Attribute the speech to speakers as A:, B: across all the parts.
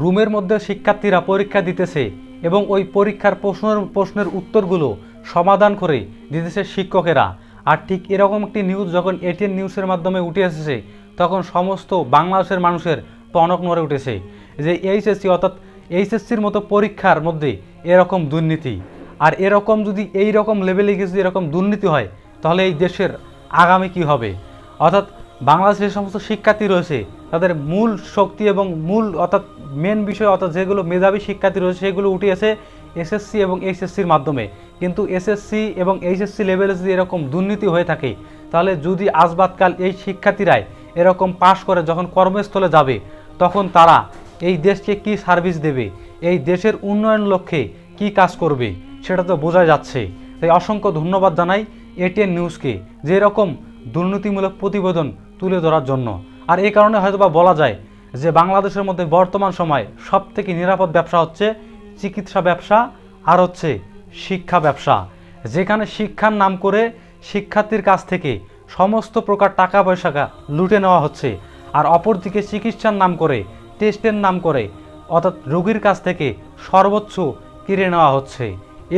A: রুমের মধ্যে শিক্ষার্থীরা পরীক্ষা দিতেছে এবং ওই পরীক্ষার প্রশ্নের উত্তরগুলো সমাধান করে দিতেছে শিক্ষকেরা। আর ঠিক এরকম একটি নিউজ যখন এটিএন নিউজের মাধ্যমে উঠে এসেছে তখন সমস্ত বাংলাদেশের মানুষের টনক নড়ে উঠেছে যে এইচএসসি অর্থাৎ এইচএসসির মতো পরীক্ষার মধ্যে এরকম দুর্নীতি। আর এরকম যদি এই রকম লেভেলে গিয়ে যদি এরকম দুর্নীতি হয় তাহলে এই দেশের আগামী কি হবে। অর্থাৎ বাংলাদেশের যে সমস্ত শিক্ষার্থী রয়েছে তাদের মূল শক্তি এবং মূল অর্থাৎ মেন বিষয় অর্থাৎ যেগুলো মেধাবী শিক্ষার্থী রয়েছে সেগুলো উঠে আসে এসএসসি এবং এইচএসসির মাধ্যমে। কিন্তু এসএসসি এবং এইচএসসি লেভেলে যদি এরকম দুর্নীতি হয়ে থাকে তাহলে যদি আজবাদকাল এই শিক্ষার্থীরাই এরকম পাশ করে যখন কর্মস্থলে যাবে তখন তারা এই দেশকে কি সার্ভিস দেবে, এই দেশের উন্নয়ন লক্ষ্যে কি কাজ করবে সেটা তো বোঝা যাচ্ছে। তাই অসংখ্য ধন্যবাদ জানাই এটিএন নিউজকে যে এরকম দুর্নীতিমূলক প্রতিবেদন তুলে ধরার জন্য। আর এই কারণে হয়তোবা বলা যায় যে বাংলাদেশের মধ্যে বর্তমান সময়ে সবথেকে নিরাপদ ব্যবসা হচ্ছে চিকিৎসা ব্যবসা আর হচ্ছে শিক্ষা ব্যবসা, যেখানে শিক্ষার নাম করে শিক্ষার্থীর কাছ থেকে সমস্ত প্রকার টাকা পয়সা লুটে নেওয়া হচ্ছে। আর অপরদিকে চিকিৎসার নাম করে টেস্টের নাম করে অর্থাৎ রোগীর কাছ থেকে সর্বোচ্চ কিনে নেওয়া হচ্ছে।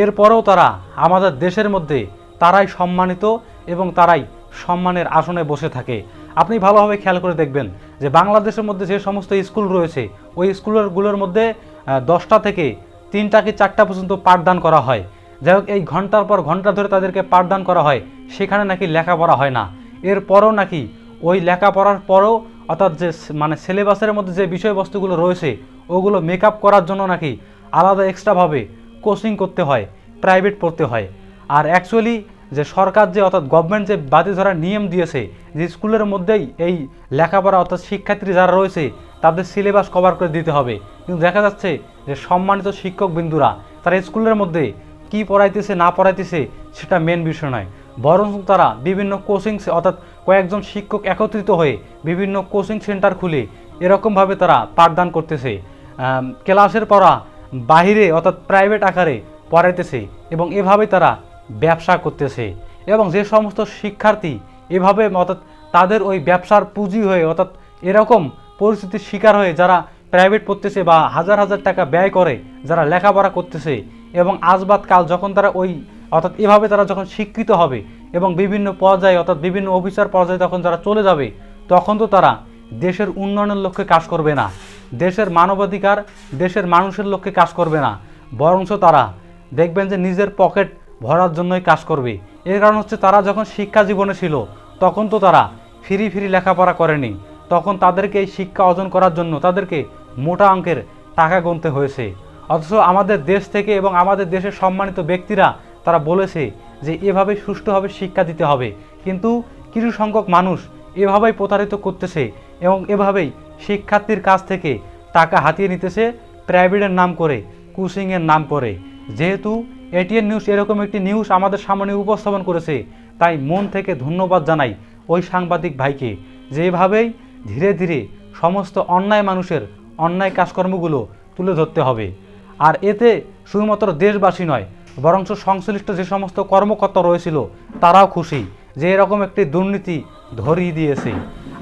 A: এরপরেও তারা আমাদের দেশের মধ্যে তারাই সম্মানিত এবং তারাই সম্মানের আসনে বসে থাকে। আপনি ভালোভাবে খেয়াল করে দেখবেন যে বাংলাদেশের মধ্যে যে সমস্ত স্কুল রয়েছে ওই স্কুলগুলোর মধ্যে 10টা থেকে 3টা কি 4টা পর্যন্ত পাঠদান করা হয়। যাই হোক, এই ঘন্টার পর ঘন্টা ধরে তাদেরকে পাঠদান করা হয়, সেখানে নাকি লেখাপড়া হয় না। এরপরও নাকি ওই লেখাপড়ার পরও অর্থাৎ যে মানে সিলেবাসের মধ্যে যে বিষয়বস্তুগুলো রয়েছে ওগুলো মেকআপ করার জন্য নাকি আলাদা এক্সট্রাভাবে কোচিং করতে হয়, প্রাইভেট পড়তে হয়। আর অ্যাকচুয়ালি যে সরকার যে অর্থাৎ গভর্নমেন্ট যে বাতি ধরার নিয়ম দিয়েছে যে স্কুলের মধ্যেই এই লেখাপড়া অর্থাৎ শিক্ষার্থী যারা রয়েছে তাদের সিলেবাস কভার করে দিতে হবে, কিন্তু দেখা যাচ্ছে যে সম্মানিত শিক্ষক বিন্দুরা তারা স্কুলের মধ্যে কি পড়াইতেছে না পড়াইতেছে সেটা মেন বিষয় নয়, বরং তারা বিভিন্ন কোচিং অর্থাৎ কয়েকজন শিক্ষক একত্রিত হয়ে বিভিন্ন কোচিং সেন্টার খুলে এরকমভাবে তারা পাঠদান করতেছে, ক্লাসের পড়া বাহিরে অর্থাৎ প্রাইভেট আকারে পড়াইতেছে এবং এভাবে তারা ব্যবসা করতেছে। এবং যে সমস্ত শিক্ষার্থী এভাবে অর্থাৎ তাদের ওই ব্যবসার পুঁজি হয়ে অর্থাৎ এরকম পরিস্থিতির শিকার হয়ে যারা প্রাইভেট পড়তেছে বা হাজার হাজার টাকা ব্যয় করে যারা লেখাপড়া করতেছে এবং আজবাদকাল যখন তারা ওই অর্থাৎ এভাবে তারা যখন শিক্ষিত হবে এবং বিভিন্ন পর্যায়ে অর্থাৎ বিভিন্ন অফিসার পর্যায়ে তখন যারা চলে যাবে তখন তো তারা দেশের উন্নয়নের লক্ষ্যে কাজ করবে না, দেশের মানবাধিকার দেশের মানুষের লক্ষ্যে কাজ করবে না, বরঞ্চ তারা দেখবেন যে নিজের পকেট ভরার জন্যই কাজ করবে। এর কারণ হচ্ছে তারা যখন শিক্ষা জীবনে ছিল তখন তো তারা ফ্রি লেখাপড়া করেনি, তখন তাদেরকে এই শিক্ষা অর্জন করার জন্য তাদেরকে মোটা অঙ্কের টাকা গুনতে হয়েছে। অথচ আমাদের দেশ থেকে এবং আমাদের দেশের সম্মানিত ব্যক্তিরা তারা বলেছে যে এভাবে সুষ্ঠুভাবে শিক্ষা দিতে হবে, কিন্তু কিছু সংখ্যক মানুষ এভাবেই প্রতারিত করতেছে এবং এভাবেই শিক্ষার্থীর কাছ থেকে টাকা হাতিয়ে নিতেছে প্রাইভেটের নাম করে, কোচিংয়ের নাম করে। যেহেতু এটিএন নিউজ এরকম একটি নিউজ আমাদের সামনে উপস্থাপন করেছে তাই মন থেকে ধন্যবাদ জানাই ওই সাংবাদিক ভাইকে, যেভাবেই ধীরে ধীরে সমস্ত অন্যায় মানুষের অন্যায় কাজকর্মগুলো তুলে ধরতে হবে। আর এতে শুধুমাত্র দেশবাসী নয় বরঞ্চ সংশ্লিষ্ট যে সমস্ত কর্মকর্তা রয়েছিল তারাও খুশি যে এরকম একটি দুর্নীতি ধরিয়ে দিয়েছে।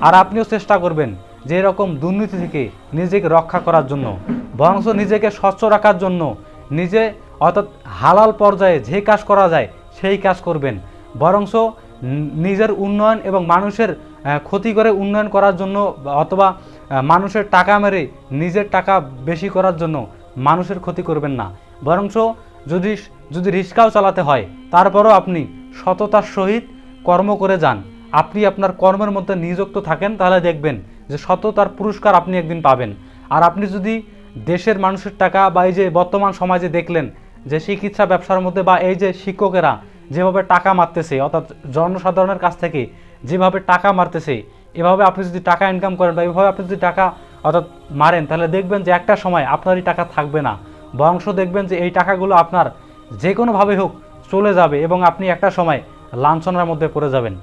A: আর আপনিও চেষ্টা করবেন যে এরকম দুর্নীতি থেকে নিজেকে রক্ষা করার জন্য, বরঞ্চ নিজেকে স্বচ্ছ রাখার জন্য নিজে অর্থাৎ হালাল পর্যায়ে যে কাজ করা যায় সেই কাজ করবেন, বরঞ্চ নিজের উন্নয়ন এবং মানুষের ক্ষতি করে উন্নয়ন করার জন্য অথবা মানুষের টাকা মেরে নিজের টাকা বেশি করার জন্য মানুষের ক্ষতি করবেন না, বরঞ্চ যদি রিক্সাও চালাতে হয় তারপরও আপনি সততার সহিত কর্ম করে যান, আপনি আপনার কর্মের মধ্যে নিযুক্ত থাকেন, তাহলে দেখবেন যে সততার পুরস্কার আপনি একদিন পাবেন। আর আপনি যদি দেশের মানুষের টাকা বা এই যে বর্তমান সমাজে দেখলেন যে চিকিৎসা ব্যবসার মধ্যে বা এই যে শিক্ষকেরা যেভাবে টাকা মারতেছে অর্থাৎ জনসাধারণের কাছ থেকে যেভাবে টাকা মারতেছে, এভাবে আপনি যদি টাকা ইনকাম করেন বা এভাবে আপনি যদি টাকা অর্থাৎ মারেন তাহলে দেখবেন যে একটা সময় আপনারই টাকা থাকবে না, বরঞ্চ দেখবেন যে এই টাকাগুলো আপনার যে কোনোভাবে হোক চলে যাবে এবং আপনি একটা সময় লাঞ্ছনার মধ্যে পড়ে যাবেন।